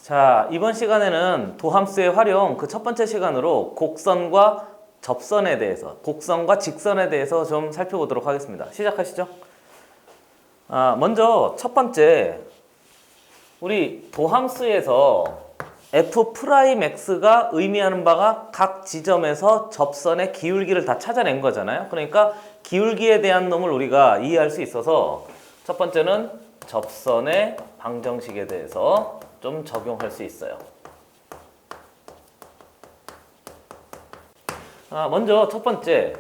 자, 이번 시간에는 도함수의 활용 그 첫 번째 시간으로 곡선과 접선에 대해서, 곡선과 직선에 대해서 좀 살펴보도록 하겠습니다. 시작하시죠. 먼저 첫 번째, 우리 도함수에서 f'x가 의미하는 바가 각 지점에서 접선의 기울기를 다 찾아낸 거잖아요. 그러니까 기울기에 대한 놈을 우리가 이해할 수 있어서 첫 번째는 접선의 방정식에 대해서 좀 적용할 수 있어요. 먼저 첫 번째,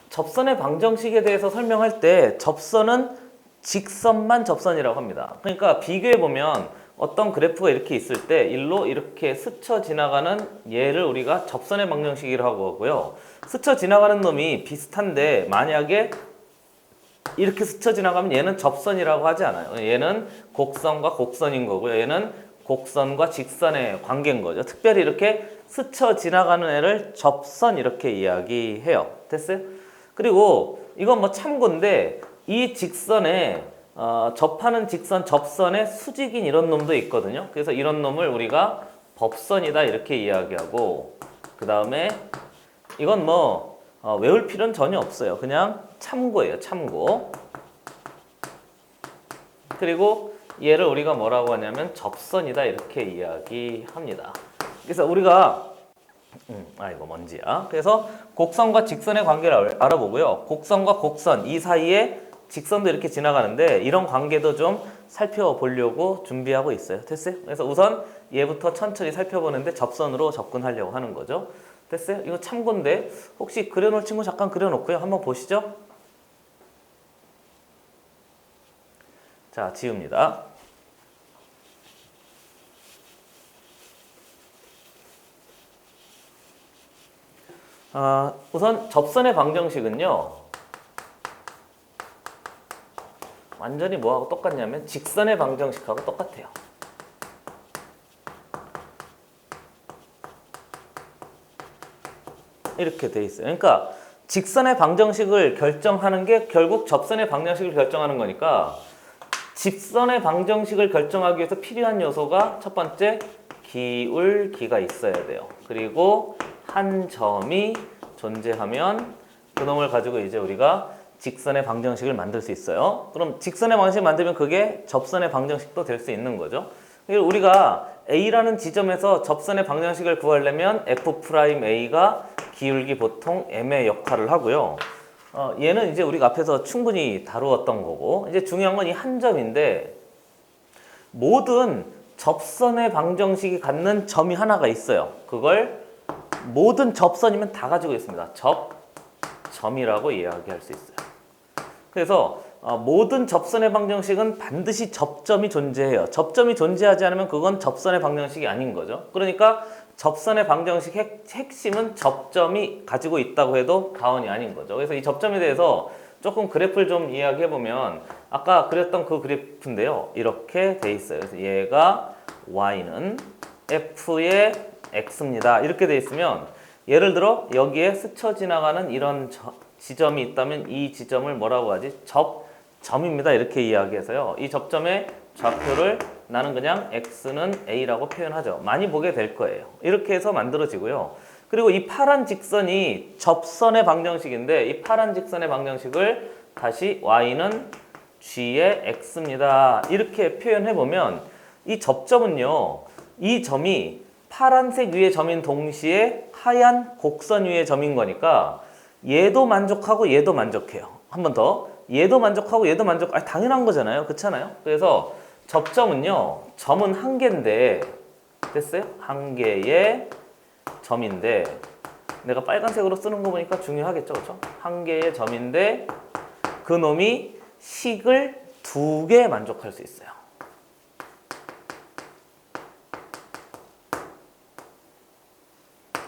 접선의 방정식에 대해서 설명할 때 접선은 직선만 접선이라고 합니다. 그러니까 비교해보면 어떤 그래프가 이렇게 있을 때 일로 이렇게 스쳐 지나가는 얘를 우리가 접선의 방정식이라고 하고요. 스쳐 지나가는 놈이 비슷한데 만약에 이렇게 스쳐 지나가면 얘는 접선이라고 하지 않아요. 얘는 곡선과 곡선인 거고요. 얘는 곡선과 직선의 관계인 거죠. 특별히 이렇게 스쳐 지나가는 애를 접선 이렇게 이야기해요. 됐어요? 그리고 이건 뭐 참고인데 이 직선에 접하는 직선, 접선의 수직인 이런 놈도 있거든요. 그래서 이런 놈을 우리가 법선이다 이렇게 이야기하고, 그 다음에 이건 뭐 외울 필요는 전혀 없어요. 그냥 참고예요. 참고. 그리고 얘를 우리가 뭐라고 하냐면 접선이다 이렇게 이야기합니다. 그래서 우리가 이거 먼지야. 그래서 곡선과 직선의 관계를 알아보고요. 곡선과 곡선 이 사이에 직선도 이렇게 지나가는데 이런 관계도 좀 살펴보려고 준비하고 있어요. 됐어요? 그래서 우선 얘부터 천천히 살펴보는데 접선으로 접근하려고 하는 거죠. 됐어요? 이거 참고인데 혹시 그려놓을 친구 잠깐 그려놓고요. 한번 보시죠. 자, 지웁니다. 우선 접선의 방정식은요. 완전히 뭐하고 똑같냐면 직선의 방정식하고 똑같아요. 이렇게 돼 있어요. 그러니까 직선의 방정식을 결정하는 게 결국 접선의 방정식을 결정하는 거니까 직선의 방정식을 결정하기 위해서 필요한 요소가 첫 번째 기울기가 있어야 돼요. 그리고 한 점이 존재하면 그놈을 가지고 이제 우리가 직선의 방정식을 만들 수 있어요. 그럼 직선의 방정식 만들면 그게 접선의 방정식도 될 수 있는 거죠. 우리가 A라는 지점에서 접선의 방정식을 구하려면 F'A가 기울기 보통 M의 역할을 하고요. 얘는 이제 우리가 앞에서 충분히 다루었던 거고, 이제 중요한 건 이 한 점인데 모든 접선의 방정식이 갖는 점이 하나가 있어요. 그걸 모든 접선이면 다 가지고 있습니다. 접점이라고 이야기할 수 있어요. 그래서 모든 접선의 방정식은 반드시 접점이 존재해요. 접점이 존재하지 않으면 그건 접선의 방정식이 아닌 거죠. 그러니까 접선의 방정식 핵심은 접점이 가지고 있다고 해도 과언이 아닌 거죠. 그래서 이 접점에 대해서 조금 그래프를 좀 이야기해보면 아까 그렸던 그 그래프인데요. 이렇게 돼 있어요. 그래서 얘가 y는 f의 x입니다. 이렇게 돼 있으면 예를 들어 여기에 스쳐 지나가는 이런 지점이 있다면 이 지점을 뭐라고 하지? 접점입니다. 이렇게 이야기해서요. 이 접점의 좌표를 나는 그냥 x는 a라고 표현하죠. 많이 보게 될 거예요. 이렇게 해서 만들어지고요. 그리고 이 파란 직선이 접선의 방정식인데 이 파란 직선의 방정식을 다시 y는 g의 x입니다. 이렇게 표현해보면 이 접점은요. 이 점이 파란색 위의 점인 동시에 하얀 곡선 위의 점인 거니까 얘도 만족하고 얘도 만족해요. 한 번 더. 얘도 만족하고 얘도 당연한 거잖아요. 그렇잖아요. 그래서 접점은요. 점은 한 개인데 됐어요? 한 개의 점인데 내가 빨간색으로 쓰는 거 보니까 중요하겠죠. 그렇죠? 한 개의 점인데 그 놈이 식을 두 개 만족할 수 있어요.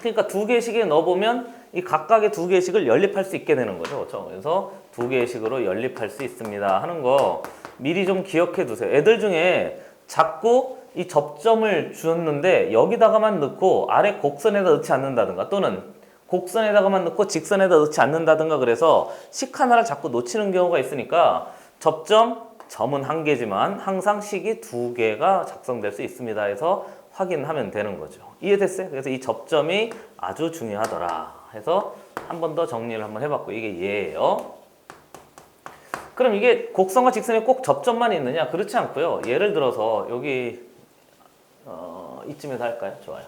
그러니까 두 개의 식에 넣어보면 이 각각의 두 개의 식을 연립할 수 있게 되는 거죠. 그렇죠? 그래서 두 개의 식으로 연립할 수 있습니다 하는 거 미리 좀 기억해 두세요. 애들 중에 자꾸 이 접점을 주었는데 여기다가만 넣고 아래 곡선에다 넣지 않는다든가 또는 곡선에다가만 넣고 직선에다 넣지 않는다든가 그래서 식 하나를 자꾸 놓치는 경우가 있으니까 점은 한 개지만 항상 식이 두 개가 작성될 수 있습니다 해서 확인하면 되는 거죠. 이해됐어요? 그래서 이 접점이 아주 중요하더라 해서 한 번 더 정리를 한번 해봤고 이게 얘예요. 그럼 이게 곡선과 직선에 꼭 접점만 있느냐? 그렇지 않고요. 예를 들어서 여기 이쯤에서 할까요? 좋아요.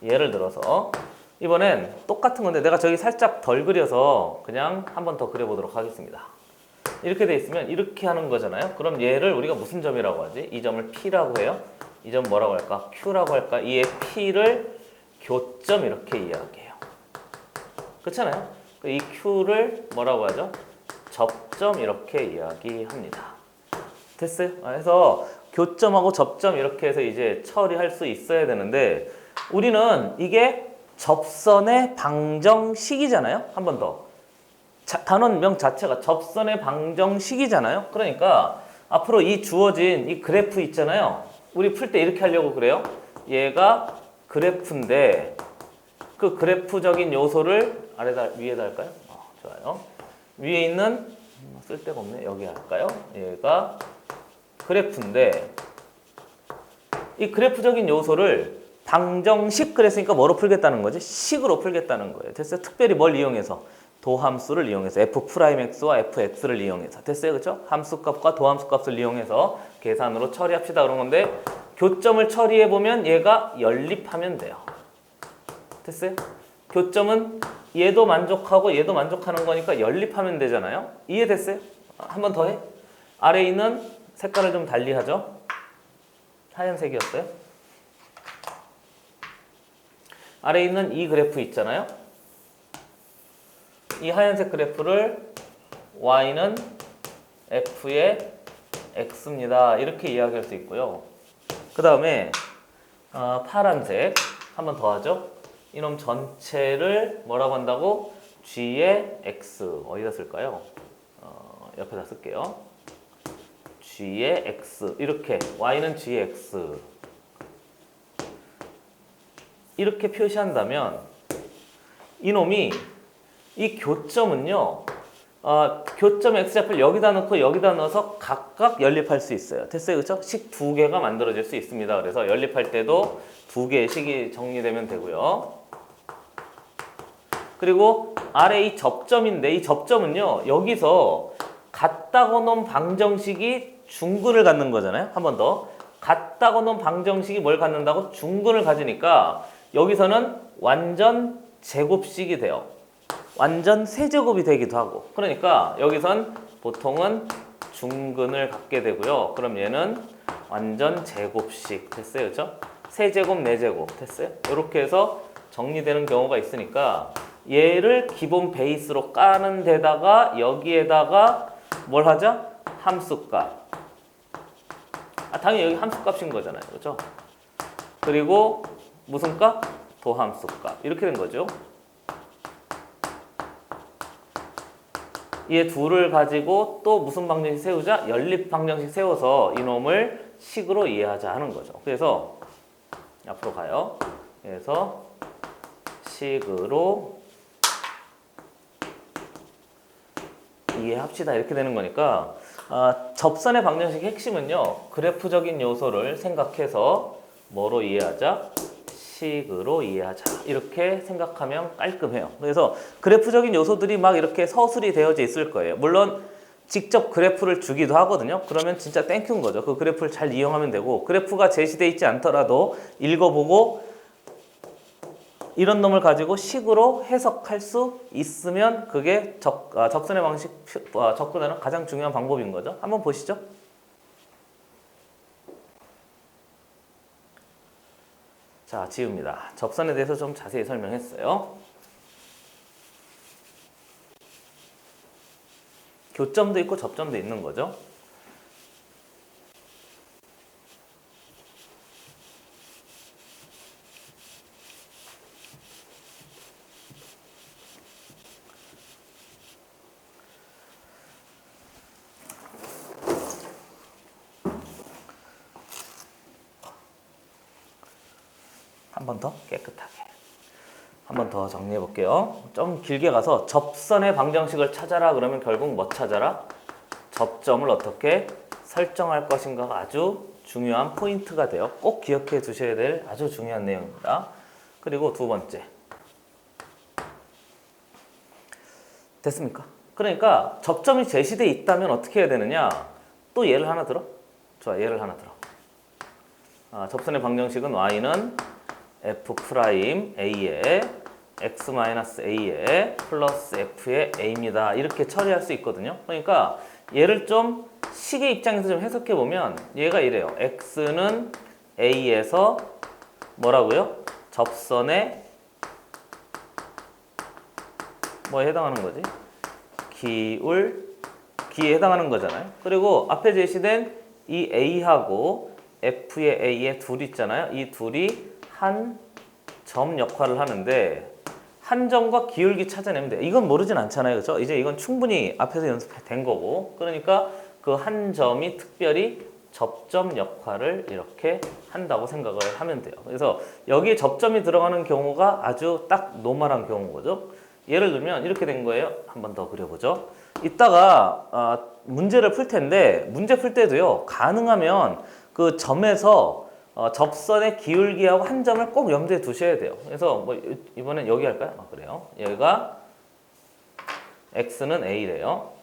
예를 들어서 이번엔 똑같은 건데 내가 저기 살짝 덜 그려서 그냥 한 번 더 그려보도록 하겠습니다. 이렇게 돼 있으면 이렇게 하는 거잖아요. 그럼 얘를 우리가 무슨 점이라고 하지? 이 점을 P라고 해요. 이 점 뭐라고 할까? Q라고 할까? 이의 P를 교점 이렇게 이야기해요. 그렇잖아요. 이 Q를 뭐라고 하죠? 접점 이렇게 이야기합니다. 됐어요? 그래서 교점하고 접점 이렇게 해서 이제 처리할 수 있어야 되는데 우리는 이게 접선의 방정식이잖아요. 한 번 더. 단원명 자체가 접선의 방정식이잖아요. 그러니까 앞으로 이 주어진 이 그래프 있잖아요. 우리 풀 때 이렇게 하려고 그래요. 얘가 그래프인데 그 그래프적인 요소를 아래다 위에다 할까요? 좋아요. 위에 있는 쓸데가 없네. 여기 할까요? 얘가 그래프인데 이 그래프적인 요소를 방정식 그랬으니까 뭐로 풀겠다는 거지? 식으로 풀겠다는 거예요. 됐어요? 특별히 뭘 이용해서? 도함수를 이용해서 f'x와 fx를 이용해서 됐어요? 그렇죠? 함수값과 도함수값을 이용해서 계산으로 처리합시다 그런 건데 교점을 처리해 보면 얘가 연립하면 돼요. 됐어요? 교점은 얘도 만족하고 얘도 만족하는 거니까 연립하면 되잖아요. 이해됐어요? 한 번 더 해. 아래에 있는 색깔을 좀 달리 하죠. 하얀색이었어요. 아래에 있는 이 그래프 있잖아요. 이 하얀색 그래프를 y는 f의 x입니다. 이렇게 이야기할 수 있고요. 그 다음에 파란색 한 번 더 하죠. 이놈 전체를 뭐라고 한다고? g의 x 어디다 쓸까요? 옆에다 쓸게요. g의 x 이렇게 y는 g의 x 이렇게 표시한다면 이놈이 이 교점은요 교점 x좌표를 여기다 넣고 여기다 넣어서 각각 연립할 수 있어요. 됐어요? 그렇죠? 식 두 개가 만들어질 수 있습니다. 그래서 연립할 때도 두 개의 식이 정리되면 되고요. 그리고 아래 이 접점인데 이 접점은요 여기서 같다고 놓은 방정식이 중근을 갖는 거잖아요. 한 번 더. 같다고 놓은 방정식이 뭘 갖는다고? 중근을 가지니까 여기서는 완전 제곱식이 돼요. 완전 세제곱이 되기도 하고. 그러니까 여기선 보통은 중근을 갖게 되고요. 그럼 얘는 완전 제곱식. 됐어요? 그렇죠? 세제곱, 네제곱. 됐어요? 이렇게 해서 정리되는 경우가 있으니까 얘를 기본 베이스로 까는 데다가 여기에다가 뭘 하자? 함수값. 당연히 여기 함수값인 거잖아요. 그렇죠? 그리고 무슨 값? 도함수값. 이렇게 된 거죠. 얘 둘을 가지고 또 무슨 방정식 세우자? 연립 방정식 세워서 이놈을 식으로 이해하자 하는 거죠. 그래서 앞으로 가요. 그래서 식으로 이해합시다. 이렇게 되는 거니까 접선의 방정식 핵심은요. 그래프적인 요소를 생각해서 뭐로 이해하자? 식으로 이해하자. 이렇게 생각하면 깔끔해요. 그래서 그래프적인 요소들이 막 이렇게 서술이 되어져 있을 거예요. 물론 직접 그래프를 주기도 하거든요. 그러면 진짜 땡큐인 거죠. 그 그래프를 잘 이용하면 되고 그래프가 제시되어 있지 않더라도 읽어보고 이런 놈을 가지고 식으로 해석할 수 있으면 그게 접선의 방식 접근하는 가장 중요한 방법인 거죠. 한번 보시죠. 자, 지웁니다. 접선에 대해서 좀 자세히 설명했어요. 교점도 있고 접점도 있는 거죠. 한 번 더 깨끗하게. 한 번 더 정리해 볼게요. 좀 길게 가서 접선의 방정식을 찾아라 그러면 결국 뭐 찾아라? 접점을 어떻게 설정할 것인가가 아주 중요한 포인트가 돼요. 꼭 기억해 두셔야 될 아주 중요한 내용입니다. 그리고 두 번째. 됐습니까? 그러니까 접점이 제시되어 있다면 어떻게 해야 되느냐? 또 예를 하나 들어? 좋아, 예를 하나 들어. 접선의 방정식은 y는 f'a에 x-a에 플러스 f의 a입니다. 이렇게 처리할 수 있거든요. 그러니까 얘를 좀 식의 입장에서 좀 해석해 보면 얘가 이래요. x는 a에서 뭐라고요? 접선의 뭐에 해당하는 거지? 기에 해당하는 거잖아요. 그리고 앞에 제시된 이 a하고 f의 a의 둘이 있잖아요. 이 둘이 한 점 역할을 하는데 한 점과 기울기 찾아내면 돼요. 이건 모르진 않잖아요. 그렇죠? 이제 이건 충분히 앞에서 연습된 거고. 그러니까 그 한 점이 특별히 접점 역할을 이렇게 한다고 생각을 하면 돼요. 그래서 여기에 접점이 들어가는 경우가 아주 딱 노멀한 경우인 거죠. 예를 들면 이렇게 된 거예요. 한 번 더 그려보죠. 이따가 문제를 풀 텐데 문제 풀 때도요. 가능하면 그 점에서 접선의 기울기하고 한 점을 꼭 염두에 두셔야 돼요. 그래서 뭐 이번엔 여기 할까요? 그래요. 얘가 x는 a래요.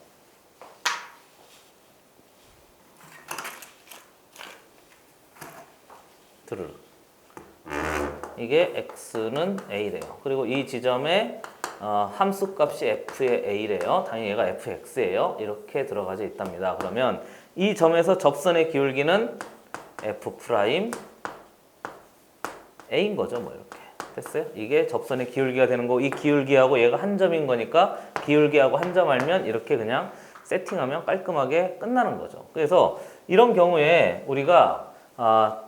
드르르. 이게 x는 a래요. 그리고 이 지점에 함수값이 f의 a래요. 당연히 얘가 fx예요. 이렇게 들어가져 있답니다. 그러면 이 점에서 접선의 기울기는 f 프라임 a인 거죠. 뭐 이렇게 됐어요? 이게 접선의 기울기가 되는 거고 이 기울기하고 얘가 한 점인 거니까 기울기하고 한 점 알면 이렇게 그냥 세팅하면 깔끔하게 끝나는 거죠. 그래서 이런 경우에 우리가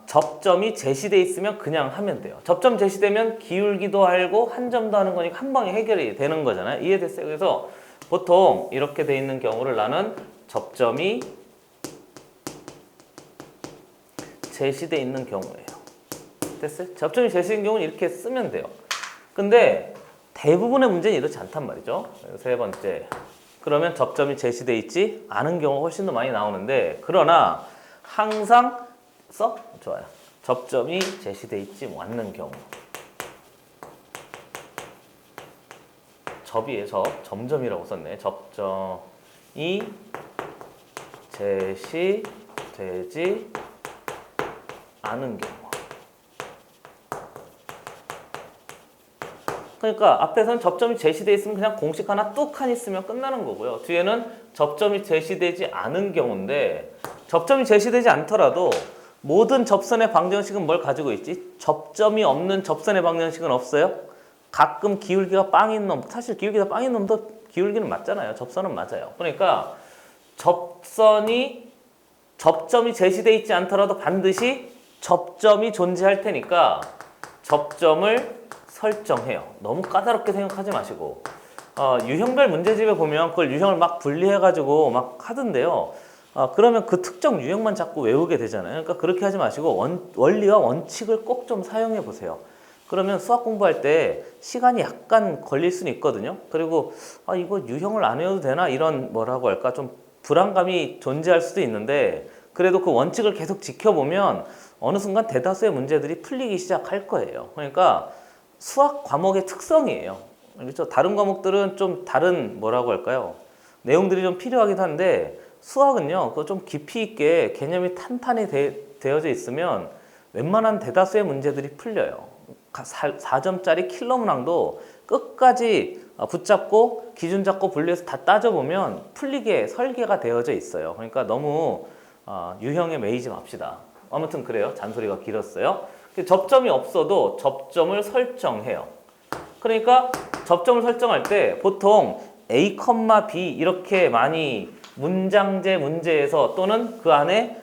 접점이 제시돼 있으면 그냥 하면 돼요. 접점 제시되면 기울기도 알고 한 점도 하는 거니까 한 방에 해결이 되는 거잖아요. 이해됐어요? 그래서 보통 이렇게 돼 있는 경우를 나는 접점이 제시돼 있는 경우예요. 됐어요? 접점이 제시된 경우는 이렇게 쓰면 돼요. 근데 대부분의 문제는 이렇지 않단 말이죠. 세 번째. 그러면 접점이 제시돼 있지 않은 경우가 훨씬 더 많이 나오는데 그러나 항상 좋아요. 접점이 제시돼 있지 않는 경우. 접이에요. 점점이라고 썼네. 접점이 제시되지 않은 경우. 그러니까 앞에서는 접점이 제시되어 있으면 그냥 공식 하나 뚝 있으면 끝나는 거고요. 뒤에는 접점이 제시되지 않은 경우인데 접점이 제시되지 않더라도 모든 접선의 방정식은 뭘 가지고 있지? 접점이 없는 접선의 방정식은 없어요? 가끔 기울기가 빵인 놈, 사실 기울기가 빵인 놈도 기울기는 맞잖아요. 접선은 맞아요. 그러니까 접점이 제시되어 있지 않더라도 반드시 접점이 존재할 테니까 접점을 설정해요. 너무 까다롭게 생각하지 마시고 유형별 문제집에 보면 그걸 유형을 막 분리해가지고 막 하던데요. 그러면 그 특정 유형만 자꾸 외우게 되잖아요. 그러니까 그렇게 하지 마시고 원리와 원칙을 꼭 좀 사용해 보세요. 그러면 수학 공부할 때 시간이 약간 걸릴 수는 있거든요. 그리고 이거 유형을 안 외워도 되나? 이런 뭐라고 할까? 좀 불안감이 존재할 수도 있는데 그래도 그 원칙을 계속 지켜보면 어느 순간 대다수의 문제들이 풀리기 시작할 거예요. 그러니까 수학 과목의 특성이에요. 그렇죠? 다른 과목들은 좀 다른 뭐라고 할까요? 내용들이 좀 필요하긴 한데 수학은요, 그거 좀 깊이 있게 개념이 탄탄히 되어져 있으면 웬만한 대다수의 문제들이 풀려요. 4점짜리 킬러 문항도 끝까지 붙잡고 기준 잡고 분리해서 다 따져보면 풀리게 설계가 되어져 있어요. 그러니까 너무 유형에 매이지 맙시다. 아무튼 그래요. 잔소리가 길었어요. 접점이 없어도 접점을 설정해요. 그러니까 접점을 설정할 때 보통 A, B 이렇게 많이 문장제 문제에서 또는 그 안에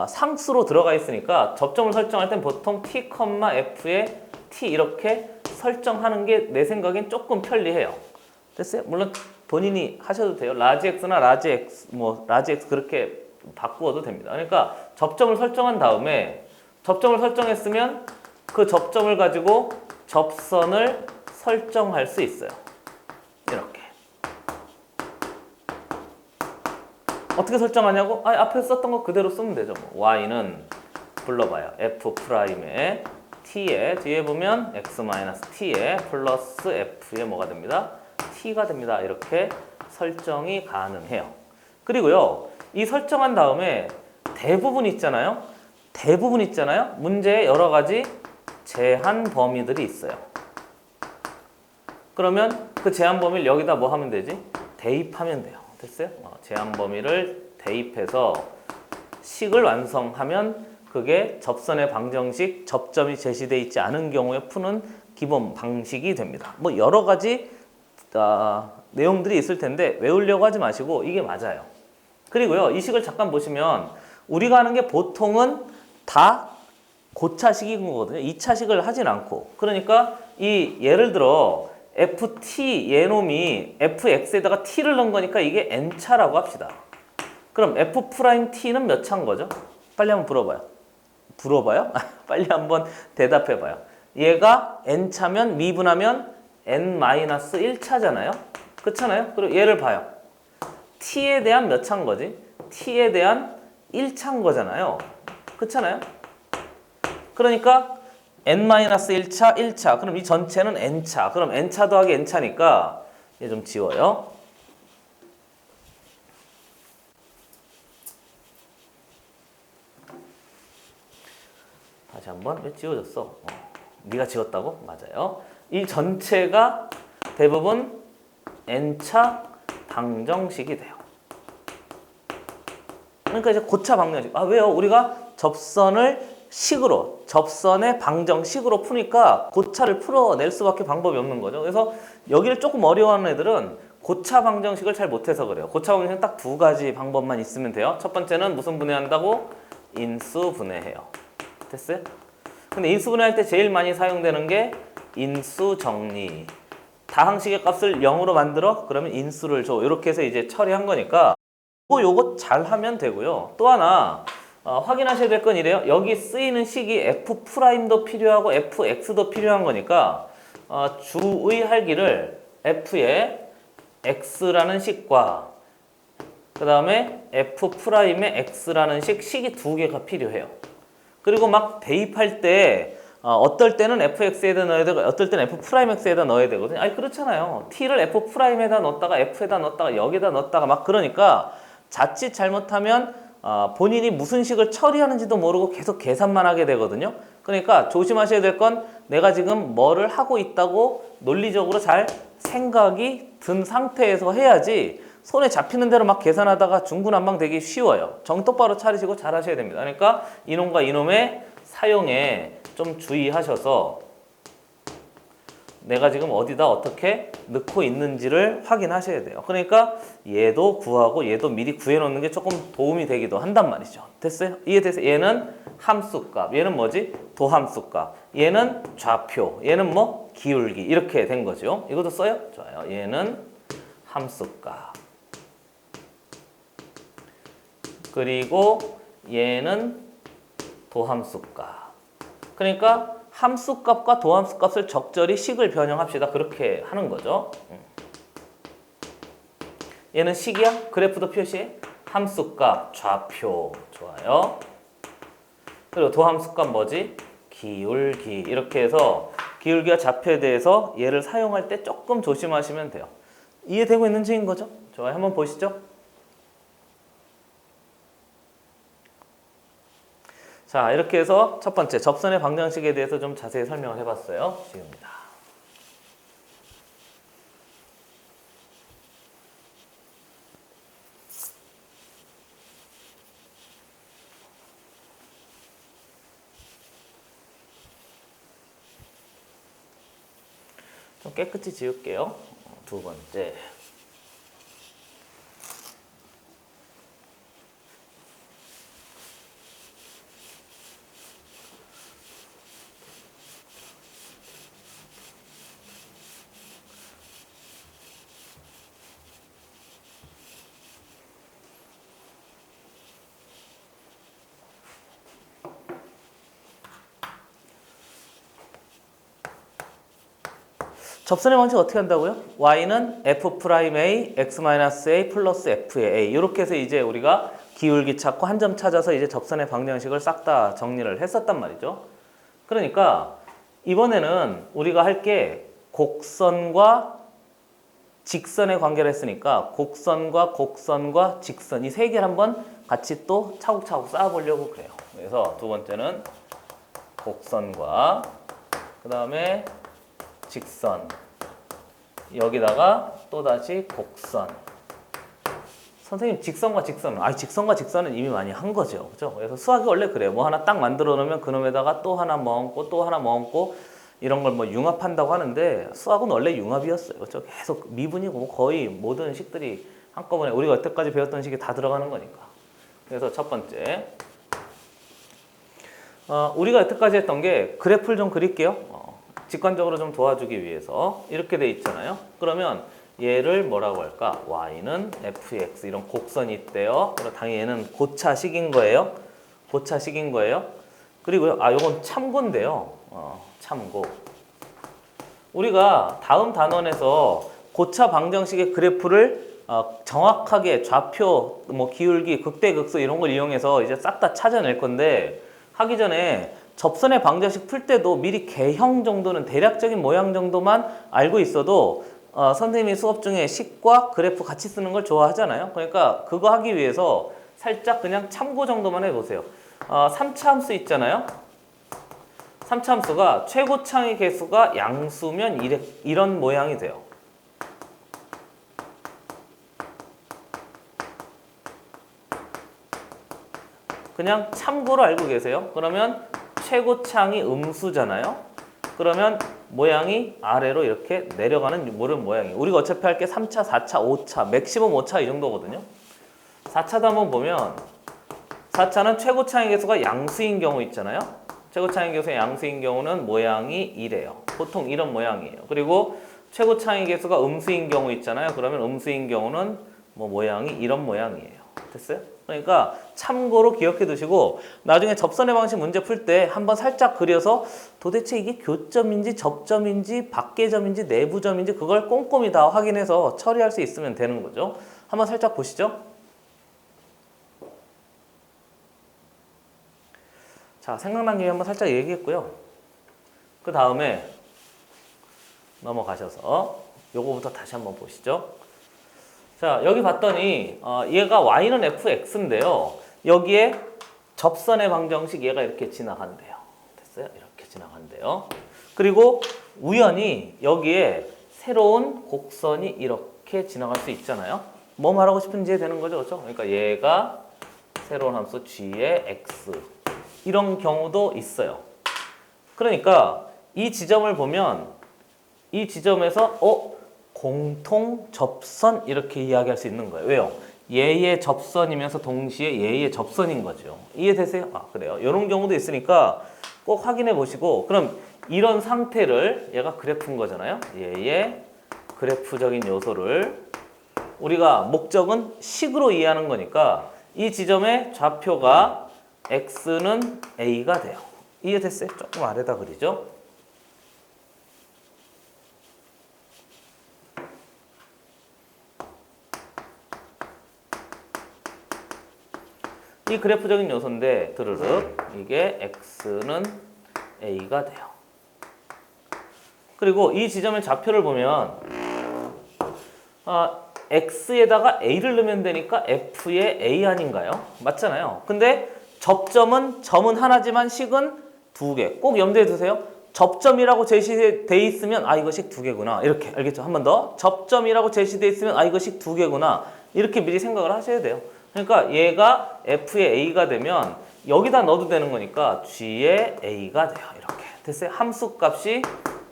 상수로 들어가 있으니까 접점을 설정할 땐 보통 T, F에 T 이렇게 설정하는 게 내 생각엔 조금 편리해요. 됐어요? 물론 본인이 하셔도 돼요. 라지 X나 라지 X, 라지 X 그렇게 바꾸어도 됩니다. 그러니까 접점을 설정한 다음에 접점을 설정했으면 그 접점을 가지고 접선을 설정할 수 있어요. 이렇게. 어떻게 설정하냐고? 앞에 썼던 거 그대로 쓰면 되죠. 뭐. y는 불러봐요. f'의 t에 뒤에 보면 x-t에 플러스 f에 뭐가 됩니다? t가 됩니다. 이렇게 설정이 가능해요. 그리고요, 이 설정한 다음에 대부분 있잖아요. 문제에 여러 가지 제한 범위들이 있어요. 그러면 그 제한 범위를 여기다 뭐 하면 되지? 대입하면 돼요. 됐어요? 제한 범위를 대입해서 식을 완성하면 그게 접선의 방정식 접점이 제시되어 있지 않은 경우에 푸는 기본 방식이 됩니다. 뭐 여러 가지 내용들이 있을 텐데 외우려고 하지 마시고 이게 맞아요. 그리고요, 이 식을 잠깐 보시면 우리가 하는 게 보통은 다 고차식인 거거든요. 2차식을 하진 않고. 그러니까 이 예를 들어 ft 얘놈이 fx에다가 t를 넣은 거니까 이게 n차라고 합시다. 그럼 f't는 몇 차인 거죠? 빨리 한번 물어봐요? 빨리 한번 대답해봐요. 얘가 n차면 미분하면 n-1차잖아요? 그렇잖아요? 그리고 얘를 봐요. t에 대한 몇 차인 거지? t에 대한 1차인 거잖아요. 그렇잖아요? 그러니까 n-1차, 1차. 그럼 이 전체는 n차. 그럼 n차 더하기 n차니까 얘 좀 지워요. 다시 한번. 왜 지워졌어? 네가 지웠다고? 맞아요. 이 전체가 대부분 n차 방정식이 돼요. 그러니까 이제 고차 방정식. 왜요? 우리가 접선의 방정식으로 푸니까 고차를 풀어낼 수밖에 방법이 없는 거죠. 그래서 여기를 조금 어려워하는 애들은 고차 방정식을 잘 못해서 그래요. 고차 방정식은 딱 두 가지 방법만 있으면 돼요. 첫 번째는 무슨 분해한다고? 인수 분해해요. 됐어요? 근데 인수 분해할 때 제일 많이 사용되는 게 인수 정리. 다항식의 값을 0으로 만들어? 그러면 인수를 줘. 이렇게 해서 이제 처리한 거니까 요거 잘 하면 되고요. 또 하나 확인하셔야 될 건 이래요. 여기 쓰이는 식이 f'도 필요하고 fx도 필요한 거니까 주의할 길을 f의 x라는 식과 그 다음에 f'의 x라는 식이 두 개가 필요해요. 그리고 막 대입할 때 어떨 때는 fx에다 넣어야 되고 어떨 때는 f'x에다 넣어야 되거든요. 아니 그렇잖아요. t를 f'에다 넣었다가 f에다 넣었다가 여기다 넣었다가 막 그러니까 자칫 잘못하면 본인이 무슨 식을 처리하는지도 모르고 계속 계산만 하게 되거든요. 그러니까 조심하셔야 될 건 내가 지금 뭐를 하고 있다고 논리적으로 잘 생각이 든 상태에서 해야지 손에 잡히는 대로 막 계산하다가 중구난방 되기 쉬워요. 정 똑바로 차리시고 잘 하셔야 됩니다. 그러니까 이놈과 이놈의 사용에 좀 주의하셔서 내가 지금 어디다 어떻게 넣고 있는지를 확인하셔야 돼요. 그러니까 얘도 구하고 얘도 미리 구해놓는 게 조금 도움이 되기도 한단 말이죠. 됐어요? 이해됐어요? 얘는 함수값, 얘는 뭐지? 도함수값, 얘는 좌표, 얘는 뭐? 기울기 이렇게 된 거죠. 이것도 써요? 좋아요. 얘는 함수값 그리고 얘는 도함수값. 그러니까 함수값과 도함수값을 적절히 식을 변형합시다. 그렇게 하는 거죠. 얘는 식이야? 그래프도 표시해? 함수값, 좌표. 좋아요. 그리고 도함수값 뭐지? 기울기. 이렇게 해서 기울기와 좌표에 대해서 얘를 사용할 때 조금 조심하시면 돼요. 이해되고 있는 중인 거죠? 좋아요. 한번 보시죠. 자, 이렇게 해서 첫 번째 접선의 방정식에 대해서 좀 자세히 설명을 해봤어요. 지금입니다. 좀 깨끗이 지울게요. 두 번째. 접선의 방식 어떻게 한다고요? y는 f'(a) x-a 플러스 f의 a 이렇게 해서 이제 우리가 기울기 찾고 한 점 찾아서 이제 접선의 방정식을 싹 다 정리를 했었단 말이죠. 그러니까 이번에는 우리가 할 게 곡선과 직선의 관계를 했으니까 곡선과 직선 이 세 개를 한번 같이 또 차곡차곡 쌓아보려고 그래요. 그래서 두 번째는 곡선과 그 다음에 직선 여기다가 또다시 곡선 선생님 직선과 직선은 이미 많이 한 거죠. 그죠? 그래서 수학이 원래 그래요. 뭐 하나 딱 만들어 놓으면 그놈에다가 또 하나 얹고 또 하나 얹고 이런 걸 뭐 융합한다고 하는데 수학은 원래 융합이었어요. 그죠? 계속 미분이고 거의 모든 식들이 한꺼번에 우리가 여태까지 배웠던 식이 다 들어가는 거니까. 그래서 첫 번째 우리가 여태까지 했던 게 그래프를 좀 그릴게요. 직관적으로 좀 도와주기 위해서 이렇게 돼 있잖아요. 그러면 얘를 뭐라고 할까? y는 fx 이런 곡선이 있대요. 그리고 당연히 얘는 고차식인 거예요. 고차식인 거예요. 그리고요. 요건 참고인데요. 참고. 우리가 다음 단원에서 고차 방정식의 그래프를 정확하게 좌표, 뭐 기울기, 극대, 극소 이런 걸 이용해서 이제 싹 다 찾아낼 건데 하기 전에 접선의 방정식 풀 때도 미리 개형 정도는 대략적인 모양 정도만 알고 있어도 선생님이 수업 중에 식과 그래프 같이 쓰는 걸 좋아하잖아요. 그러니까 그거 하기 위해서 살짝 그냥 참고 정도만 해보세요. 3차 함수 있잖아요. 3차 함수가 최고창의 개수가 양수면 이런 모양이 돼요. 그냥 참고로 알고 계세요. 그러면 최고창이 음수잖아요. 그러면 모양이 아래로 이렇게 내려가는 모른 모양이에요. 우리가 어차피 할 게 3차, 4차, 5차, 맥시멈 5차 이 정도거든요. 4차도 한번 보면 4차는 최고창의 개수가 양수인 경우 있잖아요. 최고창의 개수가 양수인 경우는 모양이 이래요. 보통 이런 모양이에요. 그리고 최고창의 개수가 음수인 경우 있잖아요. 그러면 음수인 경우는 뭐 모양이 이런 모양이에요. 됐어요? 그러니까 참고로 기억해 두시고 나중에 접선의 방식 문제 풀 때 한번 살짝 그려서 도대체 이게 교점인지 접점인지 밖에점인지 내부점인지 그걸 꼼꼼히 다 확인해서 처리할 수 있으면 되는 거죠. 한번 살짝 보시죠. 자, 생각난 김에 한번 살짝 얘기했고요. 그 다음에 넘어가셔서 요거부터 다시 한번 보시죠. 자, 여기 봤더니 얘가 y는 fx인데요. 여기에 접선의 방정식 얘가 이렇게 지나간대요. 됐어요? 이렇게 지나간대요. 그리고 우연히 여기에 새로운 곡선이 이렇게 지나갈 수 있잖아요. 뭐 말하고 싶은지 되는 거죠. 그렇죠? 그러니까 얘가 새로운 함수 g의 x 이런 경우도 있어요. 그러니까 이 지점을 보면 이 지점에서 공통 접선 이렇게 이야기할 수 있는 거예요. 왜요? 얘의 접선이면서 동시에 얘의 접선인 거죠. 이해되세요? 그래요. 이런 경우도 있으니까 꼭 확인해 보시고 그럼 이런 상태를 얘가 그래프인 거잖아요. 얘의 그래프적인 요소를 우리가 목적은 식으로 이해하는 거니까 이 지점의 좌표가 x는 a가 돼요. 이해됐어요? 조금 아래다 그리죠? 이 그래프적인 요소인데 드르륵 이게 x는 a가 돼요. 그리고 이 지점의 좌표를 보면 x에다가 a를 넣으면 되니까 f의 a 아닌가요? 맞잖아요. 근데 접점은 점은 하나지만 식은 두 개. 꼭 염두에 두세요. 접점이라고 제시돼 있으면 이거 식 두 개구나. 이렇게 알겠죠? 한 번 더. 접점이라고 제시돼 있으면 이거 식 두 개구나. 이렇게 미리 생각을 하셔야 돼요. 그러니까 얘가 f의 a가 되면 여기다 넣어도 되는 거니까 g의 a가 돼요. 이렇게 됐어요. 함수 값이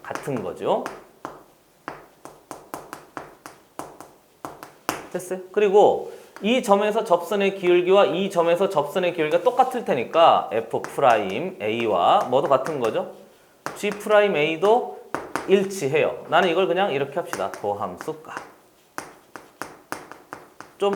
같은 거죠. 됐어요. 그리고 이 점에서 접선의 기울기와 이 점에서 접선의 기울기가 똑같을 테니까 f'a와 뭐도 같은 거죠. g'a도 일치해요. 나는 이걸 그냥 이렇게 합시다. 도함수 값. 좀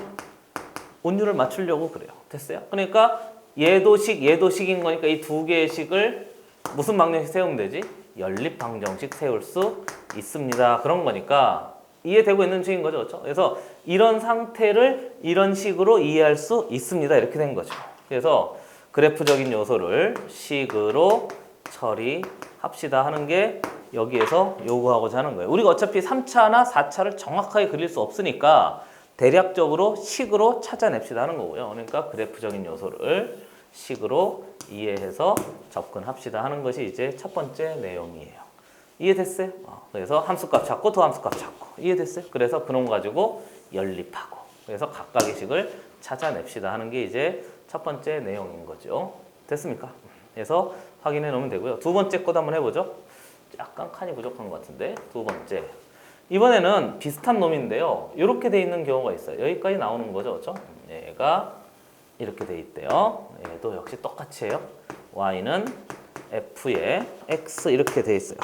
운율을 맞추려고 그래요. 됐어요? 그러니까 얘도 식인 거니까 이 두 개의 식을 무슨 방정식 세우면 되지? 연립방정식 세울 수 있습니다. 그런 거니까 이해되고 있는 중인 거죠. 그렇죠? 그래서 이런 상태를 이런 식으로 이해할 수 있습니다. 이렇게 된 거죠. 그래서 그래프적인 요소를 식으로 처리합시다 하는 게 여기에서 요구하고자 하는 거예요. 우리가 어차피 3차나 4차를 정확하게 그릴 수 없으니까 대략적으로 식으로 찾아냅시다 하는 거고요. 그러니까 그래프적인 요소를 식으로 이해해서 접근합시다 하는 것이 이제 첫 번째 내용이에요. 이해됐어요? 그래서 함수값 찾고 도함수값 찾고 이해됐어요? 그래서 그놈 가지고 연립하고 그래서 각각의 식을 찾아냅시다 하는 게 이제 첫 번째 내용인 거죠. 됐습니까? 그래서 확인해 놓으면 되고요. 두 번째 것도 한번 해보죠. 약간 칸이 부족한 것 같은데 두 번째 이번에는 비슷한 놈인데요. 이렇게 돼 있는 경우가 있어요. 여기까지 나오는 거죠. 그렇죠? 얘가 이렇게 돼 있대요. 얘도 역시 똑같이 해요. y는 f에 x 이렇게 돼 있어요.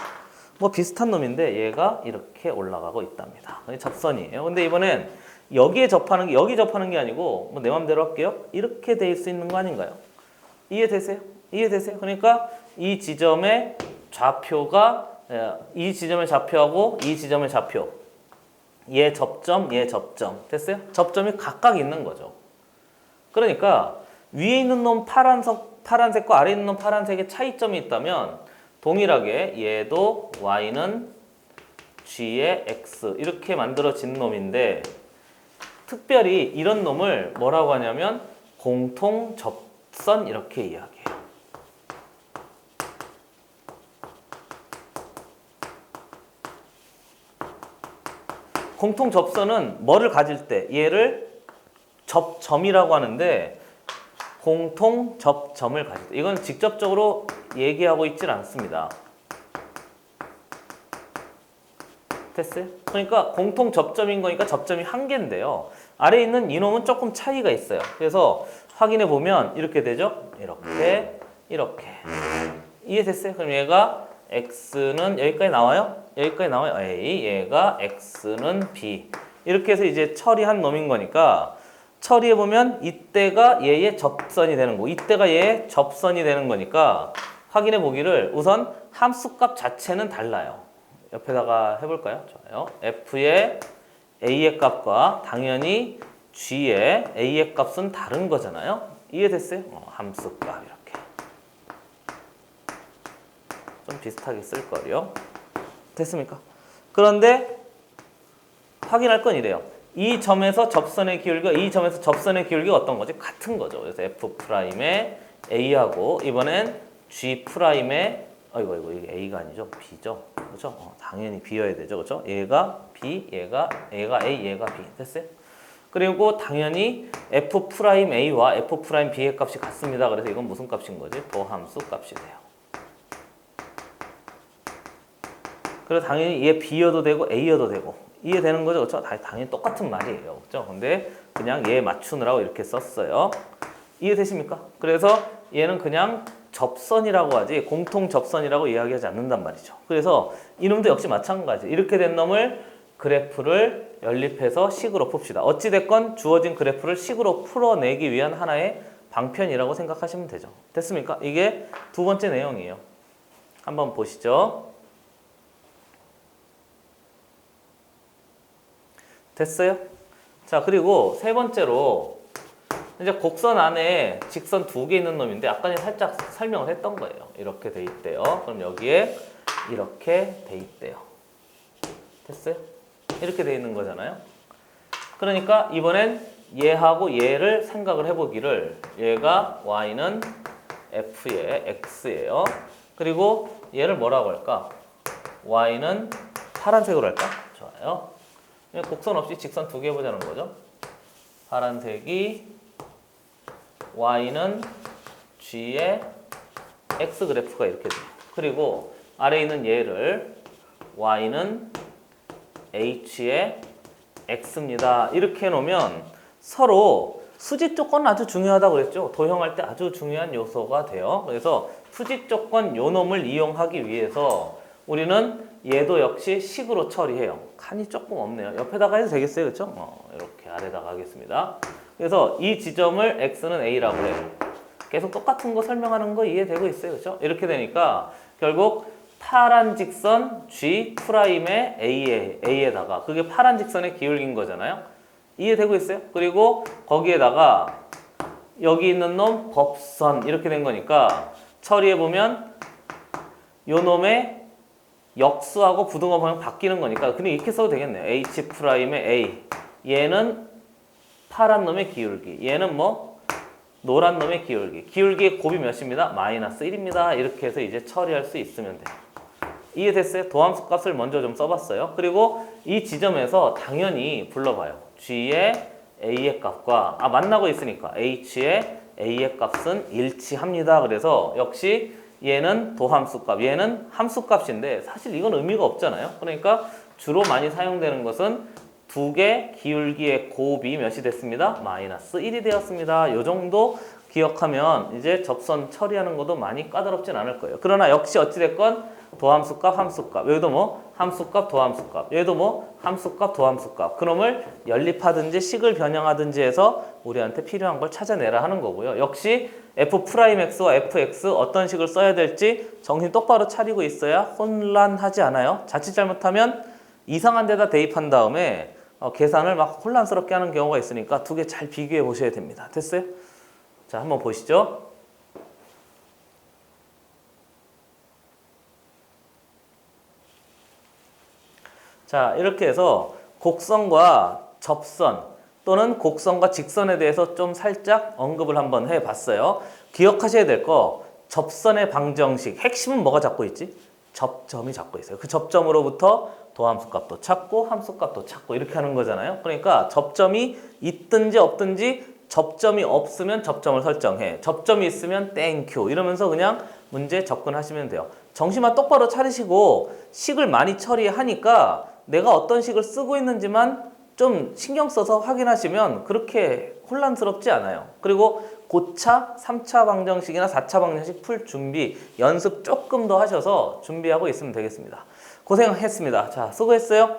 뭐 비슷한 놈인데 얘가 이렇게 올라가고 있답니다. 접선이에요. 근데 이번엔 여기에 접하는 게 여기 접하는 게 아니고 뭐 내 맘대로 할게요. 이렇게 돼 있을 수 있는 거 아닌가요? 이해되세요? 이해되세요? 그러니까 이 지점의 좌표가 이 지점의 좌표하고 이 지점의 좌표 얘 접점 됐어요? 접점이 각각 있는 거죠. 그러니까 위에 있는 놈 파란색과 아래 있는 놈 파란색의 차이점이 있다면 동일하게 얘도 y는 g의 x 이렇게 만들어진 놈인데 특별히 이런 놈을 뭐라고 하냐면 공통 접선 이렇게 이야기해요. 공통 접선은 뭐를 가질 때 얘를 접점이라고 하는데 공통 접점을 가질 때 이건 직접적으로 얘기하고 있질 않습니다. 됐어요? 그러니까 공통 접점인 거니까 접점이 한 개인데요. 아래에 있는 이놈은 조금 차이가 있어요. 그래서 확인해 보면 이렇게 되죠? 이렇게 이해됐어요? 그럼 얘가 x는 여기까지 나와요? 여기까지 나와요. a 얘가 x는 b 이렇게 해서 이제 처리한 놈인 거니까 처리해 보면 이때가 얘의 접선이 되는 거고 이때가 얘의 접선이 되는 거니까 확인해 보기를 우선 함수값 자체는 달라요. 옆에다가 해볼까요? 좋아요. f의 a의 값과 당연히 g의 a의 값은 다른 거잖아요. 이해됐어요? 함수값 이렇게 좀 비슷하게 쓸 거예요. 됐습니까? 그런데 확인할 건 이래요. 이 점에서 접선의 기울기가 이 점에서 접선의 기울기가 어떤 거지? 같은 거죠. 그래서 f'의 a하고 이번엔 g'의 이거 이게 a가 아니죠? b죠. 그렇죠? 당연히 b여야 되죠. 그렇죠? 얘가 b, 얘가 a, 얘가 b. 됐어요? 그리고 당연히 f'a와 f'b의 값이 같습니다. 그래서 이건 무슨 값인 거지? 도함수 값이 돼요. 그래서 당연히 얘 b여도 되고 a여도 되고 이해되는 거죠? 그렇죠? 당연히 똑같은 말이에요. 그렇죠? 근데 그냥 얘 맞추느라고 이렇게 썼어요. 이해되십니까? 그래서 얘는 그냥 접선이라고 하지 공통 접선이라고 이야기하지 않는단 말이죠. 그래서 이놈도 역시 마찬가지. 이렇게 된 놈을 그래프를 연립해서 식으로 풉시다. 어찌됐건 주어진 그래프를 식으로 풀어내기 위한 하나의 방편이라고 생각하시면 되죠. 됐습니까? 이게 두 번째 내용이에요. 한번 보시죠. 됐어요? 자, 그리고 세 번째로 이제 곡선 안에 직선 두 개 있는 놈인데 아까 살짝 설명을 했던 거예요. 이렇게 돼 있대요. 그럼 여기에 이렇게 돼 있대요. 됐어요? 이렇게 돼 있는 거잖아요. 그러니까 이번엔 얘하고 얘를 생각을 해보기를 얘가 y는 f의 x예요. 그리고 얘를 뭐라고 할까? y는 파란색으로 할까? 좋아요. 곡선 없이 직선 두 개 해보자는 거죠. 파란색이 y는 g의 x 그래프가 이렇게 돼요. 그리고 아래에 있는 얘를 y는 h의 x입니다. 이렇게 해놓으면 서로 수직 조건 아주 중요하다고 그랬죠. 도형할 때 아주 중요한 요소가 돼요. 그래서 수직 조건 요 놈을 이용하기 위해서 우리는 얘도 역시 식으로 처리해요. 칸이 조금 없네요. 옆에다가 해도 되겠어요. 그렇죠? 이렇게 아래다가 하겠습니다. 그래서 이 지점을 x는 a라고 해요. 계속 똑같은 거 설명하는 거 이해되고 있어요. 그렇죠? 이렇게 되니까 결국 파란 직선 G 프라임의 A에다가 그게 파란 직선의 기울기인 거잖아요. 이해되고 있어요? 그리고 거기에다가 여기 있는 놈 법선 이렇게 된 거니까 처리해보면 요 놈의 역수하고 부등호 방향 바뀌는 거니까 그냥 이렇게 써도 되겠네요. H 프라임의 A 얘는 파란 놈의 기울기 얘는 뭐 노란 놈의 기울기 기울기의 곱이 몇입니다? 마이너스 1입니다. 이렇게 해서 이제 처리할 수 있으면 돼요. 이해됐어요? 도함수 값을 먼저 좀 써봤어요. 그리고 이 지점에서 당연히 불러봐요. G의 A의 값과 만나고 있으니까 H의 A의 값은 일치합니다. 그래서 역시 얘는 도함수 값, 얘는 함수 값인데 사실 이건 의미가 없잖아요. 그러니까 주로 많이 사용되는 것은 두 개 기울기의 곱이 몇이 됐습니다? 마이너스 1이 되었습니다. 요 정도 기억하면 이제 접선 처리하는 것도 많이 까다롭진 않을 거예요. 그러나 역시 어찌됐건 도함수값, 함수값. 여기도 뭐 함수값, 도함수값. 여기도 뭐 함수값, 도함수값. 그놈을 연립하든지 식을 변형하든지 해서 우리한테 필요한 걸 찾아내라 하는 거고요. 역시 f'x와 fx 어떤 식을 써야 될지 정신 똑바로 차리고 있어야 혼란하지 않아요. 자칫 잘못하면 이상한 데다 대입한 다음에 계산을 막 혼란스럽게 하는 경우가 있으니까 두 개 잘 비교해 보셔야 됩니다. 됐어요? 자, 한번 보시죠. 자, 이렇게 해서 곡선과 접선 또는 곡선과 직선에 대해서 좀 살짝 언급을 한번 해봤어요. 기억하셔야 될 거 접선의 방정식 핵심은 뭐가 잡고 있지? 접점이 잡고 있어요. 그 접점으로부터 도함수 값도 찾고 함수 값도 찾고 이렇게 하는 거잖아요. 그러니까 접점이 있든지 없든지 접점이 없으면 접점을 설정해. 접점이 있으면 땡큐 이러면서 그냥 문제 접근하시면 돼요. 정신만 똑바로 차리시고 식을 많이 처리하니까 내가 어떤 식을 쓰고 있는지만 좀 신경 써서 확인하시면 그렇게 혼란스럽지 않아요. 그리고 고차, 3차 방정식이나 4차 방정식 풀 준비, 연습 조금 더 하셔서 준비하고 있으면 되겠습니다. 고생했습니다. 자, 수고했어요.